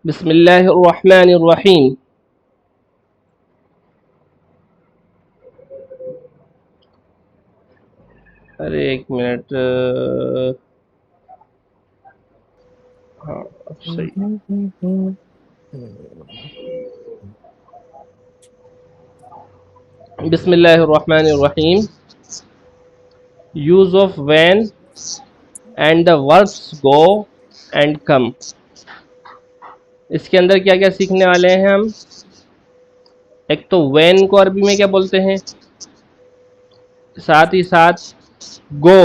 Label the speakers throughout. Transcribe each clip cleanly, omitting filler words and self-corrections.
Speaker 1: بسم اللہ الرحمن الرحیم. ارے ایک منٹ. ہاں اب صحیح. بسم اللہ الرحمن الرحیم. Uses of when and the verbs go and come. اس کے اندر کیا کیا سیکھنے والے ہیں ہم. ایک تو وین کو عربی میں کیا بولتے ہیں، ساتھ ہی ساتھ گو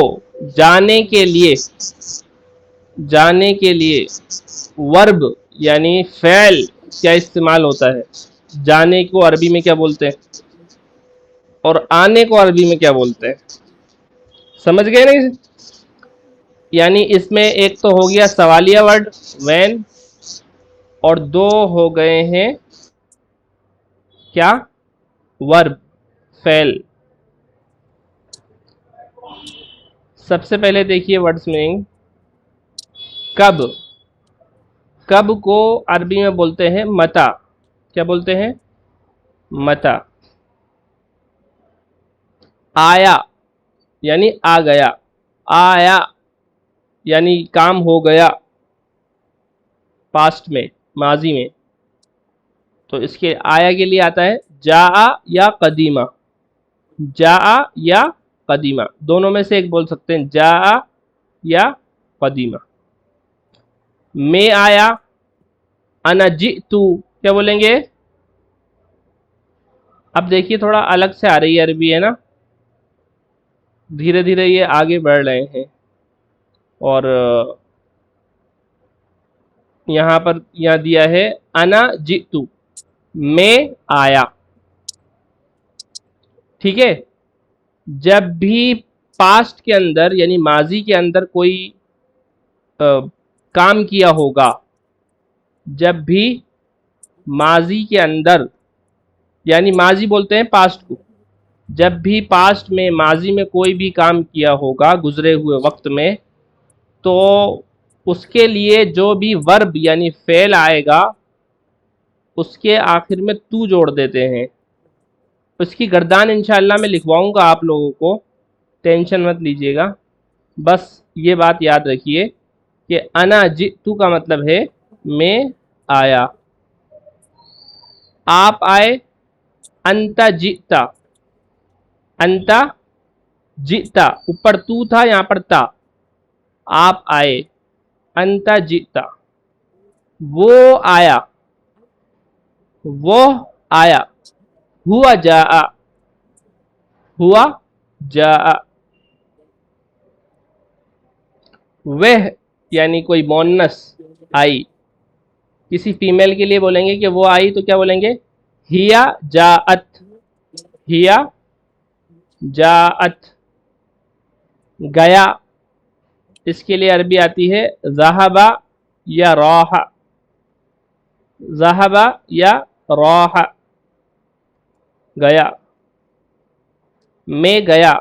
Speaker 1: جانے کے لیے، جانے کے لیے ورب یعنی فعل کیا استعمال ہوتا ہے، جانے کو عربی میں کیا بولتے ہیں، اور آنے کو عربی میں کیا بولتے ہیں. سمجھ گئے نہیں؟ یعنی اس میں ایک تو ہو گیا سوالیہ ورڈ وین، اور دو ہو گئے ہیں کیا، ورب فعل. سب سے پہلے دیکھیے ورڈز میننگ. کب، کب کو عربی میں بولتے ہیں متا. کیا بولتے ہیں؟ متا. آیا یعنی آ گیا، آیا یعنی کام ہو گیا پاسٹ میں، ماضی میں. تو اس کے آیا کے لیے آتا ہے جاء یا قدیمہ. جاء یا قدیمہ دونوں میں سے ایک بول سکتے ہیں، جاء یا قدیمہ. میں آیا، انا جئتو کیا بولیں گے. اب دیکھیے تھوڑا الگ سے آ رہی ہے عربی ہے نا، دھیرے دھیرے یہ آگے بڑھ رہے ہیں. اور یہاں پر یہاں دیا ہے انا جئتو، میں آیا. ٹھیک ہے. جب بھی پاسٹ کے اندر یعنی ماضی کے اندر کوئی کام کیا ہوگا، جب بھی ماضی کے اندر یعنی ماضی بولتے ہیں پاسٹ کو، جب بھی پاسٹ میں ماضی میں کوئی بھی کام کیا ہوگا گزرے ہوئے وقت میں، تو اس کے لیے جو بھی ورب یعنی فعل آئے گا اس کے آخر میں تو جوڑ دیتے ہیں. اس کی گردان انشاءاللہ میں لکھواؤں گا آپ لوگوں کو، ٹینشن مت لیجئے گا. بس یہ بات یاد رکھیے کہ انا جئتو کا مطلب ہے میں آیا. آپ آئے، انتا جئتا، انتا جئتا اوپر تو تھا یہاں پر تا. آپ آئے، انتا جئتا. وہ آیا، وہ آیا. ہوا جاء، ہوا جاء. وہ یعنی کوئی مونس آئی، کسی فیمیل کے لیے بولیں گے کہ وہ آئی تو کیا بولیں گے، ہیا جاءت، ہیا جاءت. گیا، اس کے لیے عربی آتی ہے ذہب یا راح، ذہب یا راح. گیا. میں گیا،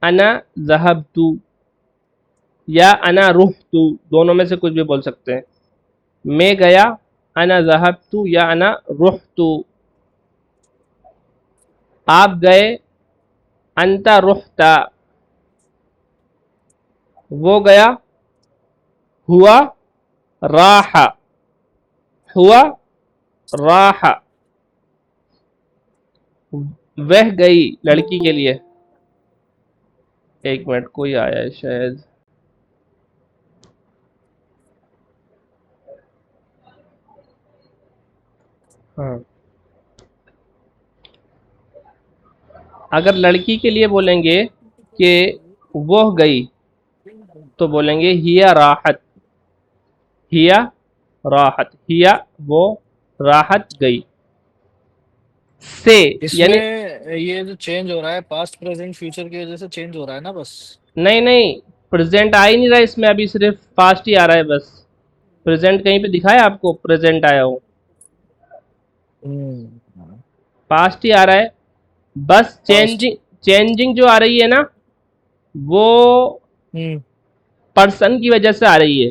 Speaker 1: انا ذہبت یا انا رحت، دونوں میں سے کچھ بھی بول سکتے ہیں. میں گیا، انا ذہبت یا انا رحت. آپ گئے، انتا رحت. وہ گیا، ہوا راح، ہوا راح. وہ گئی لڑکی کے لیے. ایک منٹ کوئی آیا ہے شاید. ہاں، اگر لڑکی کے لیے بولیں گے کہ وہ گئی تو بولیں گے ہیا راحت، ہیا راحت. ہیا وہ، راحت گئی. سے
Speaker 2: اس
Speaker 1: یعنی
Speaker 2: میں یہ جو چینج ہو رہا ہے پاسٹ پریزنٹ فیوچر کی وجہ سے چینج ہو رہا ہے نا بس.
Speaker 1: نہیں نہیں، پریزنٹ آ ہی نہیں رہا اس میں، ابھی صرف پاسٹ ہی آ رہا ہے بس. پریزنٹ کہیں پہ دکھایا آپ کو پریزنٹ آیا ہو؟ پاسٹ ہی آ رہا ہے بس.
Speaker 2: پاسٹ.
Speaker 1: چینجنگ جو آ رہی ہے نا وہ پرسن کی وجہ سے آ رہی ہے.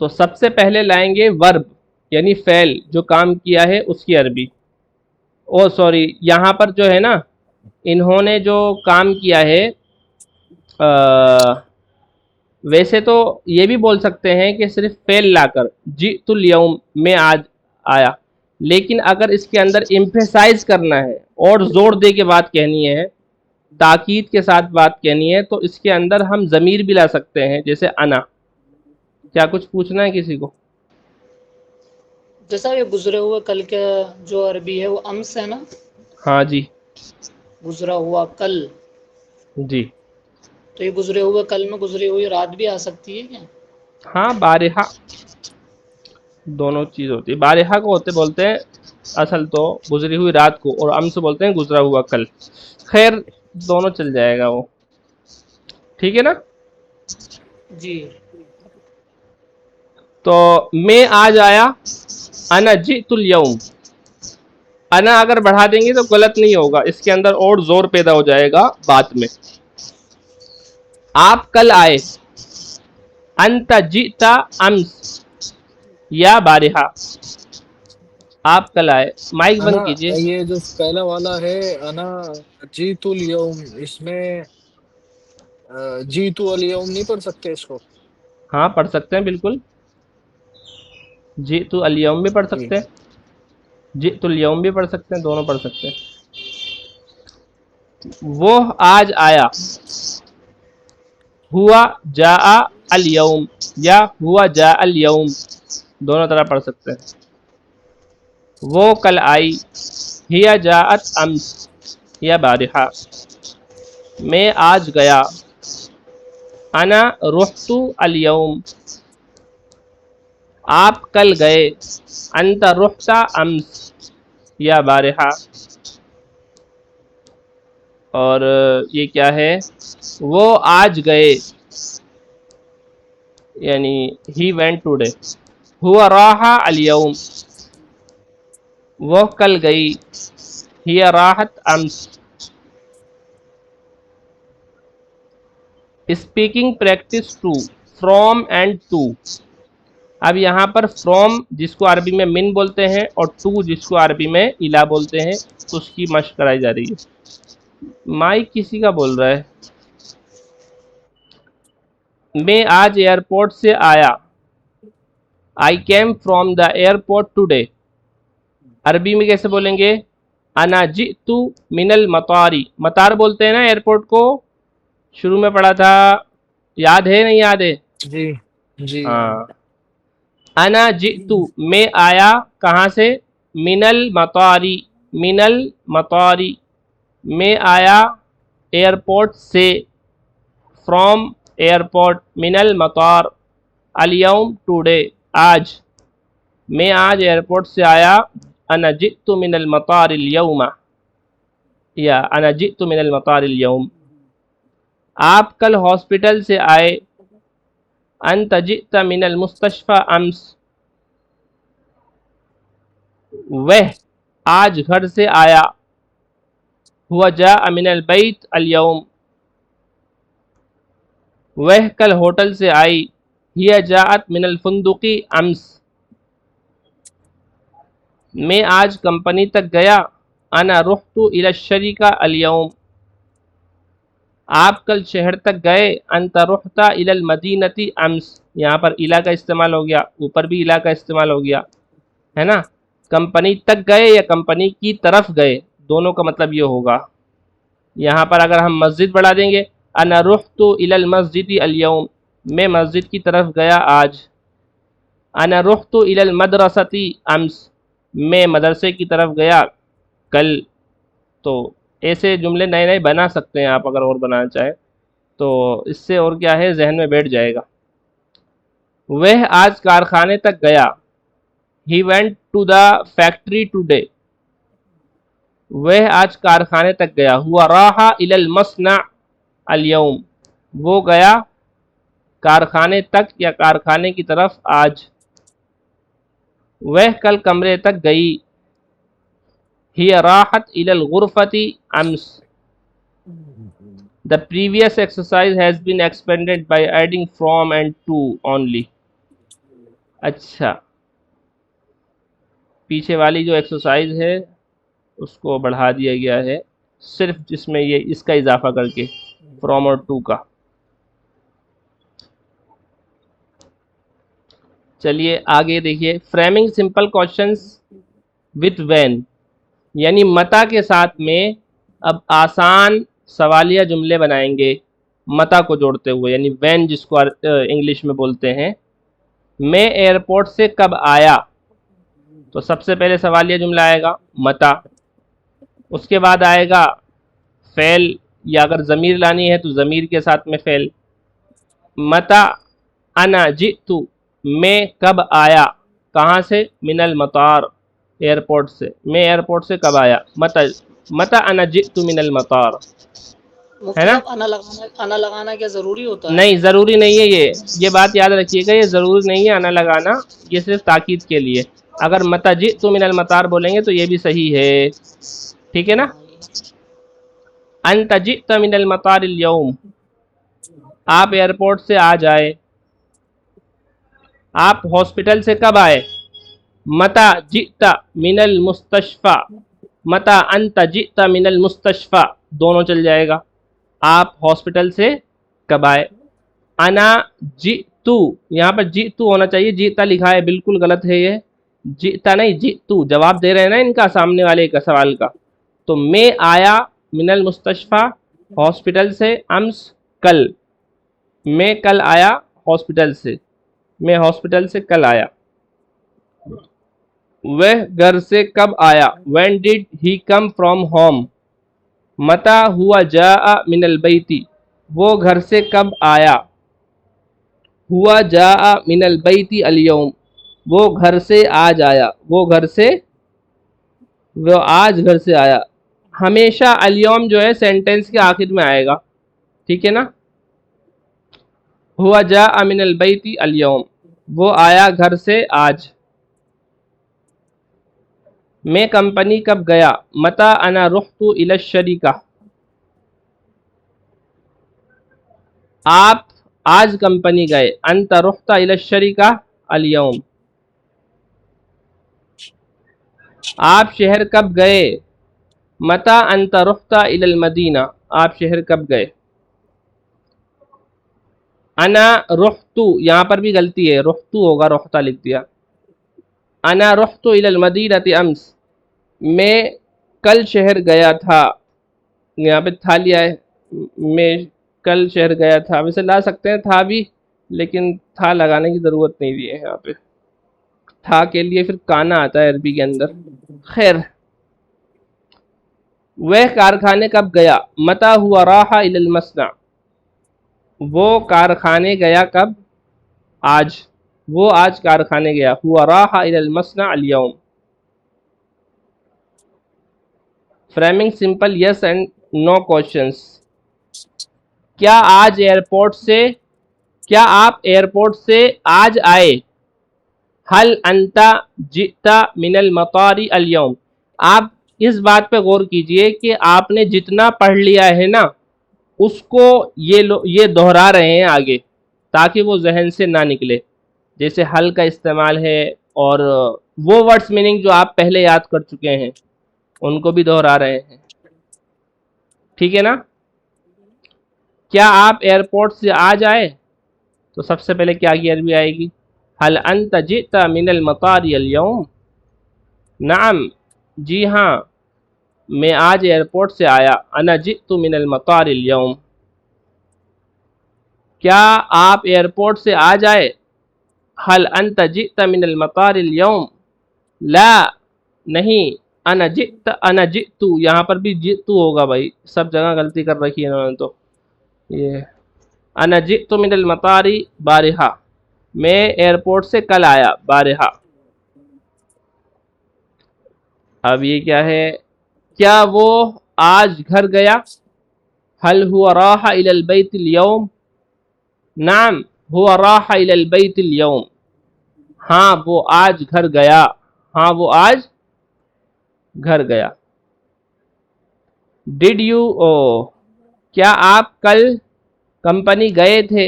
Speaker 1: تو سب سے پہلے لائیں گے ورب یعنی فعل جو کام کیا ہے اس کی عربی. او سوری, یہاں پر جو ہے نا انہوں نے جو کام کیا ہے ویسے تو یہ بھی بول سکتے ہیں کہ صرف فعل لا کر جئت الیوم میں آج آیا, لیکن اگر اس کے اندر ایمفیسائز کرنا ہے اور زور دے کے بات کہنی ہے, تاکید کے ساتھ بات کہنی ہے, تو اس کے اندر ہم ضمیر بھی لا سکتے ہیں جیسے انا. کیا کچھ پوچھنا ہے کسی کو؟
Speaker 3: جیسا یہ گزرے ہوئے کل کے جو عربی ہے وہ امس ہے نا,
Speaker 1: ہاں جی
Speaker 3: گزرا ہوا کل,
Speaker 1: جی
Speaker 3: تو یہ گزرے ہوئے کل میں گزری ہوئی رات بھی آ سکتی ہے کیا؟
Speaker 1: ہاں, بارہا دونوں چیز ہوتی ہے. بارہا کو بولتے ہیں اصل تو گزری ہوئی رات کو, اور امس بولتے ہیں گزرا ہوا کل. خیر دونوں چل جائے گا وہ, ٹھیک ہے نا.
Speaker 3: جی
Speaker 1: تو میں آج آیا, انا جئت الیوم. انا اگر بڑھا دیں گے تو غلط نہیں ہوگا, اس کے اندر اور زور پیدا ہو جائے گا بات میں. آپ کل آئے, انت جئت امس یا بارہا. آپ کل آئے. مائک
Speaker 2: انا
Speaker 1: بند کیجئے.
Speaker 2: یہ جو پہلا والا ہے انا جیتو الیوم, اس میں جیتو الیوم نہیں پڑھ سکتے اس کو؟
Speaker 1: ہاں پڑھ سکتے ہیں بالکل, جئت الیوم بھی پڑھ
Speaker 2: جی
Speaker 1: سکتے ہیں, جئت الیوم بھی پڑھ سکتے ہیں, دونوں پڑھ سکتے ہیں. وہ آج آیا, ہوا جاء الیوم یا ہوا جاء الیوم, دونوں طرح پڑھ سکتے ہیں. وہ کل آئی, ہیا جاءت امس یا بارہا. میں آج گیا, انا رحت الیوم. آپ کل گئے, انت رحت امس یا بارہا. اور یہ کیا ہے, وہ آج گئے یعنی ہی وینٹ ٹوڈے. ہوا راح الیوم, وہ کل گئی, ہی راحت امس. Speaking practice two, from and to. اب یہاں پر فرام جس کو عربی میں من بولتے ہیں اور ٹو جس کو عربی میں الا بولتے ہیں, اس کی مشق کرائی جا رہی ہے. مائک کسی کا بول رہا ہے. میں آج ایئرپورٹ سے آیا, I came from the airport today. عربی میں کیسے بولیں گے, انا جئت من المطار. مطار بولتے ہیں نا ایئرپورٹ کو, شروع میں پڑھا تھا, یاد ہے نہیں یاد ہے؟
Speaker 2: جی جی
Speaker 1: ہاں, انا جئت میں آیا کہاں سے, من المطاری, من المطاری میں آیا ایئرپورٹ سے, فرام ایئرپورٹ, من المطار, الیوم ٹوڈے آج, میں آج ایئرپورٹ سے آیا, انا جئت من المطار اليوم یا انا جئت من المطار اليوم. آپ کل ہاسپٹل سے آئے, انت جئت من المستشفى امس. وہ آج گھر سے آیا, ہوا جاء من البیت اليوم. وہ کل ہوٹل سے آئی, ہی جاءت من الفندق امس. میں آج کمپنی تک گیا, انا رحت الى الشركة اليوم. آپ کل شہر تک گئے, انت رحت الى المدینة امس. یہاں پر الا کا استعمال ہو گیا, اوپر بھی الا کا استعمال ہو گیا ہے نا. کمپنی تک گئے یا کمپنی کی طرف گئے, دونوں کا مطلب یہ ہوگا. یہاں پر اگر ہم مسجد بڑھا دیں گے, انا رحت الى المسجد اليوم, میں مسجد کی طرف گیا آج. انا رحت الى المدرسة امس, میں مدرسے کی طرف گیا کل. تو ایسے جملے نئے نئے بنا سکتے ہیں آپ اگر اور بنانا چاہیں تو, اس سے اور کیا ہے ذہن میں بیٹھ جائے گا. وہ آج کارخانے تک گیا, he went to the factory today. وہ آج کارخانے تک گیا, ہوا راح الی المصنع اليوم. وہ گیا کارخانے تک یا کارخانے کی طرف آج. وہ کل کمرے تک گئی, ہی راحت الی الغرفة امس. The previous exercise has been expanded by adding from and to only. اچھا، پیچھے والی جو ایکسرسائز ہے اس کو بڑھا دیا گیا ہے، صرف جس میں یہ اس کا اضافہ کر کے فرام اور ٹو کا. چلیے آگے دیکھیے، framing simple questions with when, یعنی متا کے ساتھ میں اب آسان سوالیہ جملے بنائیں گے متا کو جوڑتے ہوئے، یعنی وین جس کو انگلش میں بولتے ہیں. میں ایئرپورٹ سے کب آیا، تو سب سے پہلے سوالیہ جملہ آئے گا متا، اس کے بعد آئے گا فعل، یا اگر ضمیر لانی ہے تو ضمیر کے ساتھ میں فعل. متا انا جئتو، میں کب آیا، کہاں سے، من المطار، ایئرپورٹ سے، میں ایئرپورٹ سے کب آیا، متا انا جئتو من المطار، ہے
Speaker 3: مفتی
Speaker 1: نا.
Speaker 3: صاحب انا لگانا کیا ضروری ہوتا ہے؟
Speaker 1: نہیں ضروری نہیں ہے، یہ بات یاد رکھیے گا، یہ ضروری نہیں ہے انا لگانا، یہ صرف تاکید کے لیے. اگر متا جئتو من المطار بولیں گے تو یہ بھی صحیح ہے، ٹھیک ہے نا. انت جئت من المطار اليوم، آپ ایئرپورٹ سے آ جائے. آپ ہاسپٹل سے کب آئے، متا جئت من المستشفى، متا انت جئت من المستشفى، دونوں چل جائے گا. آپ ہاسپٹل سے کب آئے. انا جئتو، یہاں پر جئتو ہونا چاہیے، جئتا لکھا ہے، بالکل غلط ہے یہ، جئتا نہیں جئتو، جواب دے رہے ہیں نا ان کا سامنے والے کا سوال کا. تو میں آیا من المستشفى، ہاسپٹل سے، امس، کل، میں کل آیا ہاسپٹل سے، میں ہاسپٹل سے کل آیا. وہ گھر سے کب آیا، when did he come from home، متا ہوا جاء من البیت، وہ گھر سے کب آیا، ہوا جاء من البیت اليوم، وہ گھر سے آج آیا، وہ گھر سے، وہ آج گھر سے آیا. ہمیشہ اليوم جو ہے سینٹنس کے آخر میں آئے گا، ٹھیک ہے نا. ہوا جاء من البیت اليوم، وہ آیا گھر سے آج. میں کمپنی کب گیا، متا انا رحت الى الشریکہ، آپ آج کمپنی گئے، انت رحت الى الشریکہ اليوم. آپ شہر کب گئے، متا انت رحت الى المدینہ، آپ شہر کب گئے. انا رحت، یہاں پر بھی غلطی ہے، رحتو ہوگا، رحتا لکھ دیا. انا رحت الى المدینہ امس، میں کل شہر گیا تھا، یہاں پہ تھا لیا ہے، میں کل شہر گیا تھا، ویسے لا سکتے ہیں تھا بھی، لیکن تھا لگانے کی ضرورت نہیں دی ہے یہاں پہ، تھا کے لیے پھر کانا آتا ہے عربی کے اندر. خیر، وہ کارخانے کب گیا، متا ہوا راح الی المصنع، وہ کارخانے گیا کب، آج، وہ آج کارخانے گیا، ہوا راح الی المصنع اليوم. Framing simple yes and no questions, کیا آج ایئرپورٹ سے، کیا آپ ایئرپورٹ سے آج آئے، حل انت جئت من المطار اليوم. آپ اس بات پہ غور کیجئے کہ آپ نے جتنا پڑھ لیا ہے نا اس کو یہ دہرا رہے ہیں آگے تاکہ وہ ذہن سے نہ نکلے. جیسے حل کا استعمال ہے، اور وہ ورڈز میننگ جو آپ پہلے یاد کر چکے ہیں ان کو بھی دہرا رہے ہیں، ٹھیک ہے نا. کیا آپ ایئرپورٹ سے آج آئے، تو سب سے پہلے کیا کی عربی آئے گی، حل انت جئت من المطار اليوم، نعم، جی ہاں، میں آج ایئرپورٹ سے آیا، انا جئت من المطار اليوم. کیا آپ ایئرپورٹ سے آج آئے، حل انت جئت من المطار اليوم، لا، نہیں، انا جئت، یہاں پر بھی جئت ہوگا بھائی، سب جگہ غلطی کر رکھی ہے انہوں نے. تو یہ انا جئت من المطار بارحہ، میں ایئرپورٹ سے کل آیا، بارحہ. اب یہ کیا ہے، کیا وہ آج گھر گیا، حل هو راح الى البيت اليوم، نعم هو راح الى البيت اليوم، ہاں وہ آج گھر گیا، ہاں وہ آج گھر گیا. ڈڈ یو، کیا آپ کل کمپنی گئے تھے،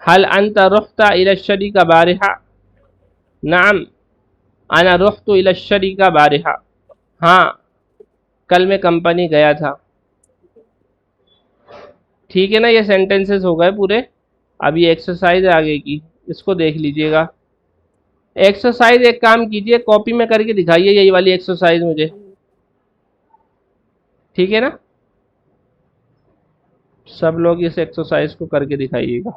Speaker 1: هل أنت رحت إلى الشركة بارحة؟ نعم أنا رحت إلى الشركة بارحة. ہاں کل میں کمپنی گیا تھا. ٹھیک ہے نا, یہ سینٹنسز ہو گئے پورے. اب یہ ایکسرسائز ہے آگے کی, اس کو دیکھ لیجئے گا. ایکسرسائز ایک کام کیجئے, کاپی میں کر کے دکھائیے یہی والی ایکسرسائز مجھے. ٹھیک ہے نا, سب لوگ اس ایکسرسائز کو کر کے دکھائیے گا.